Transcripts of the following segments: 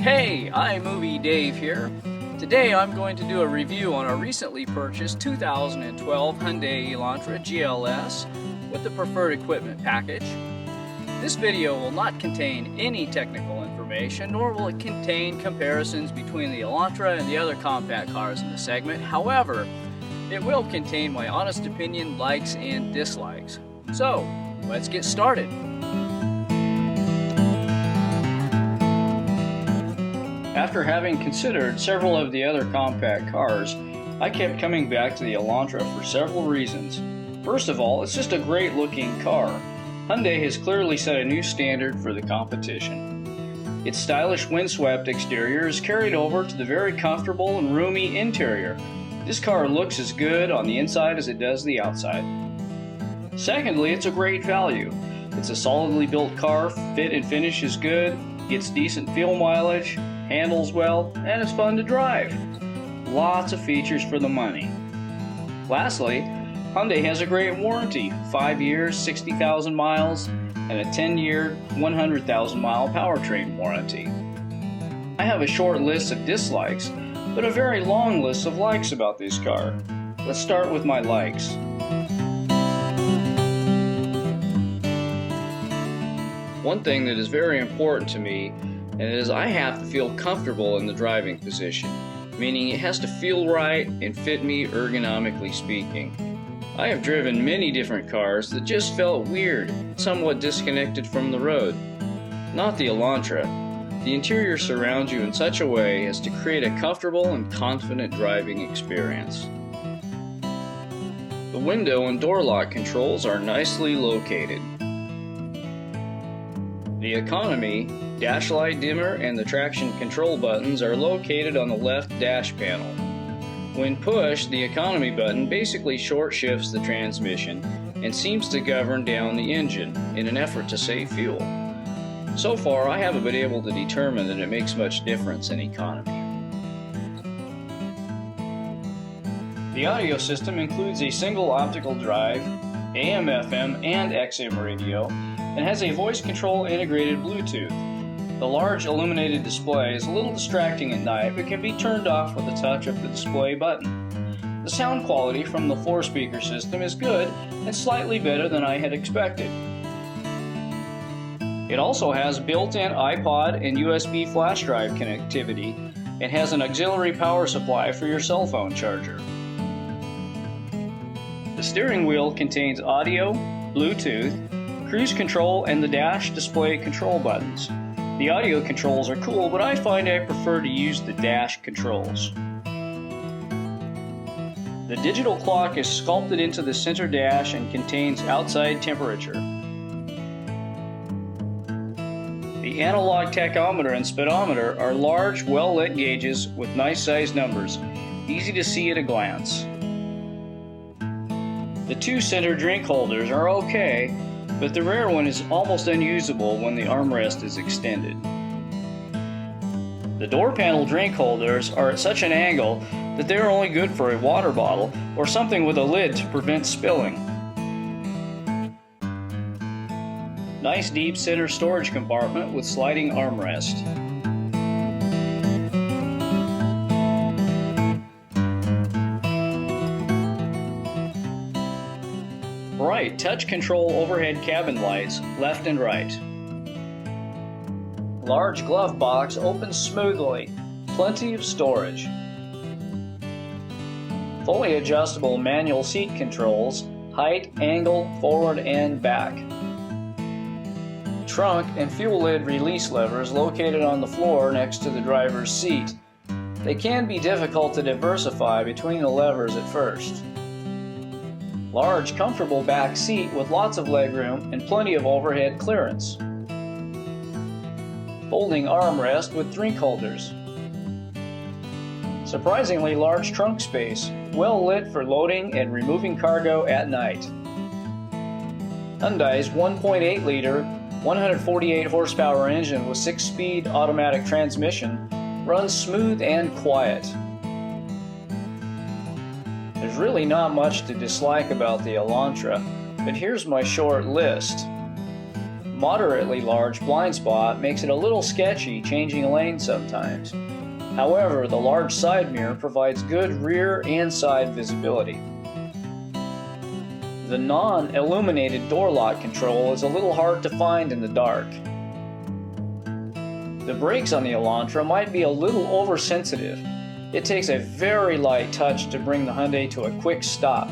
Hey, iMovie Dave here. Today I'm going to do a review on a recently purchased 2012 Hyundai Elantra GLS with the preferred equipment package. This video will not contain any technical information, nor will it contain comparisons between the Elantra and the other compact cars in the segment. However, it will contain my honest opinion, likes and dislikes. So, let's get started. After having considered several of the other compact cars, I kept coming back to the Elantra for several reasons. First of all, it's just a great looking car. Hyundai has clearly set a new standard for the competition. Its stylish windswept exterior is carried over to the very comfortable and roomy interior. This car looks as good on the inside as it does the outside. Secondly, it's a great value. It's a solidly built car, fit and finish is good, gets decent fuel mileage, handles well, and is fun to drive. Lots of features for the money. Lastly, Hyundai has a great warranty, 5 years, 60,000 miles, and a 10-year, 100,000 mile powertrain warranty. I have a short list of dislikes, but a very long list of likes about this car. Let's start with my likes. One thing that is very important to me and it is I have to feel comfortable in the driving position, meaning it has to feel right and fit me ergonomically speaking. I have driven many different cars that just felt weird, somewhat disconnected from the road. Not the Elantra. The interior surrounds you in such a way as to create a comfortable and confident driving experience. The window and door lock controls are nicely located. The economy, dash light dimmer, and the traction control buttons are located on the left dash panel. When pushed, the economy button basically short shifts the transmission and seems to govern down the engine in an effort to save fuel. So far, I haven't been able to determine that it makes much difference in economy. The audio system includes a single optical drive, AM, FM, and XM radio, and has a voice control integrated Bluetooth. The large illuminated display is a little distracting at night but can be turned off with a touch of the display button. The sound quality from the 4-speaker system is good and slightly better than I had expected. It also has built-in iPod and USB flash drive connectivity and has an auxiliary power supply for your cell phone charger. The steering wheel contains audio, Bluetooth, cruise control, and the dash display control buttons. The audio controls are cool, but I find I prefer to use the dash controls. The digital clock is sculpted into the center dash and contains outside temperature. The analog tachometer and speedometer are large, well-lit gauges with nice sized numbers, easy to see at a glance. The two center drink holders are okay, but the rear one is almost unusable when the armrest is extended. The door panel drink holders are at such an angle that they are only good for a water bottle or something with a lid to prevent spilling. Nice deep center storage compartment with sliding armrest. Bright touch control overhead cabin lights, left and right. Large glove box opens smoothly, plenty of storage. Fully adjustable manual seat controls, height, angle, forward and back. Trunk and fuel lid release levers located on the floor next to the driver's seat. They can be difficult to diversify between the levers at first. Large, comfortable back seat with lots of legroom and plenty of overhead clearance. Folding armrest with drink holders. Surprisingly large trunk space, well lit for loading and removing cargo at night. Hyundai's 1.8-liter, 148 horsepower engine with 6-speed automatic transmission runs smooth and quiet. There's really not much to dislike about the Elantra, but here's my short list. Moderately large blind spot makes it a little sketchy changing lanes sometimes. However, the large side mirror provides good rear and side visibility. The non-illuminated door lock control is a little hard to find in the dark. The brakes on the Elantra might be a little oversensitive. It takes a very light touch to bring the Hyundai to a quick stop.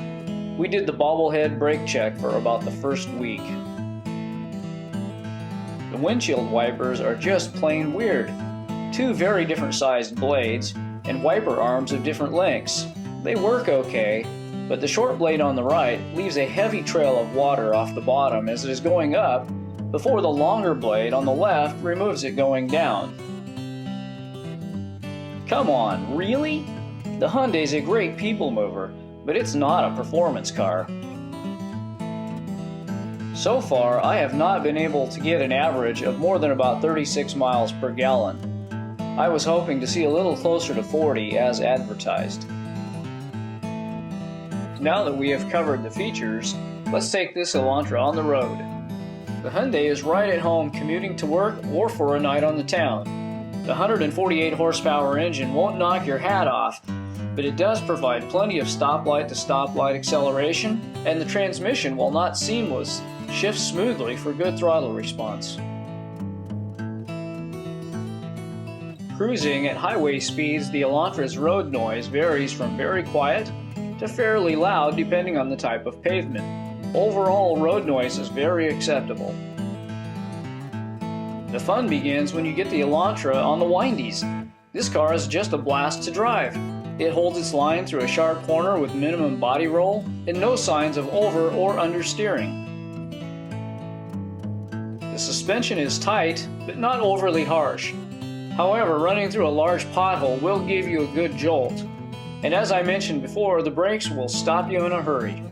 We did the bobblehead brake check for about the first week. The windshield wipers are just plain weird. 2 very different sized blades and wiper arms of different lengths. They work okay, but the short blade on the right leaves a heavy trail of water off the bottom as it is going up, before the longer blade on the left removes it going down. Come on, really? The Hyundai's a great people mover, but it's not a performance car. So far, I have not been able to get an average of more than about 36 miles per gallon. I was hoping to see a little closer to 40 as advertised. Now that we have covered the features, let's take this Elantra on the road. The Hyundai is right at home commuting to work or for a night on the town. The 148 horsepower engine won't knock your hat off, but it does provide plenty of stoplight to stoplight acceleration, and the transmission, while not seamless, shifts smoothly for good throttle response. Cruising at highway speeds, the Elantra's road noise varies from very quiet to fairly loud depending on the type of pavement. Overall, road noise is very acceptable. The fun begins when you get the Elantra on the windies. This car is just a blast to drive. It holds its line through a sharp corner with minimum body roll and no signs of over or understeering. The suspension is tight, but not overly harsh. However, running through a large pothole will give you a good jolt. And as I mentioned before, the brakes will stop you in a hurry.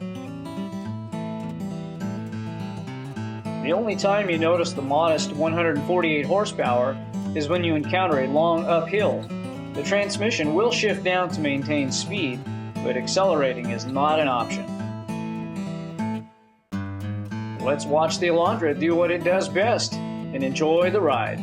The only time you notice the modest 148 horsepower is when you encounter a long uphill. The transmission will shift down to maintain speed, but accelerating is not an option. Let's watch the Elantra do what it does best and enjoy the ride.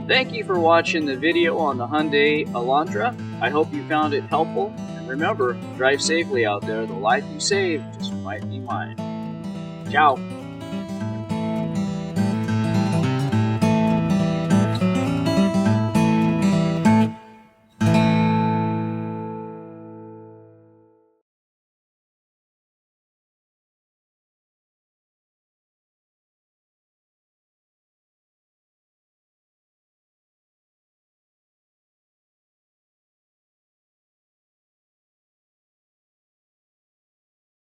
Thank you for watching the video on the Hyundai Elantra. I hope you found it helpful. And remember, drive safely out there. The life you saved just might be mine. Ciao.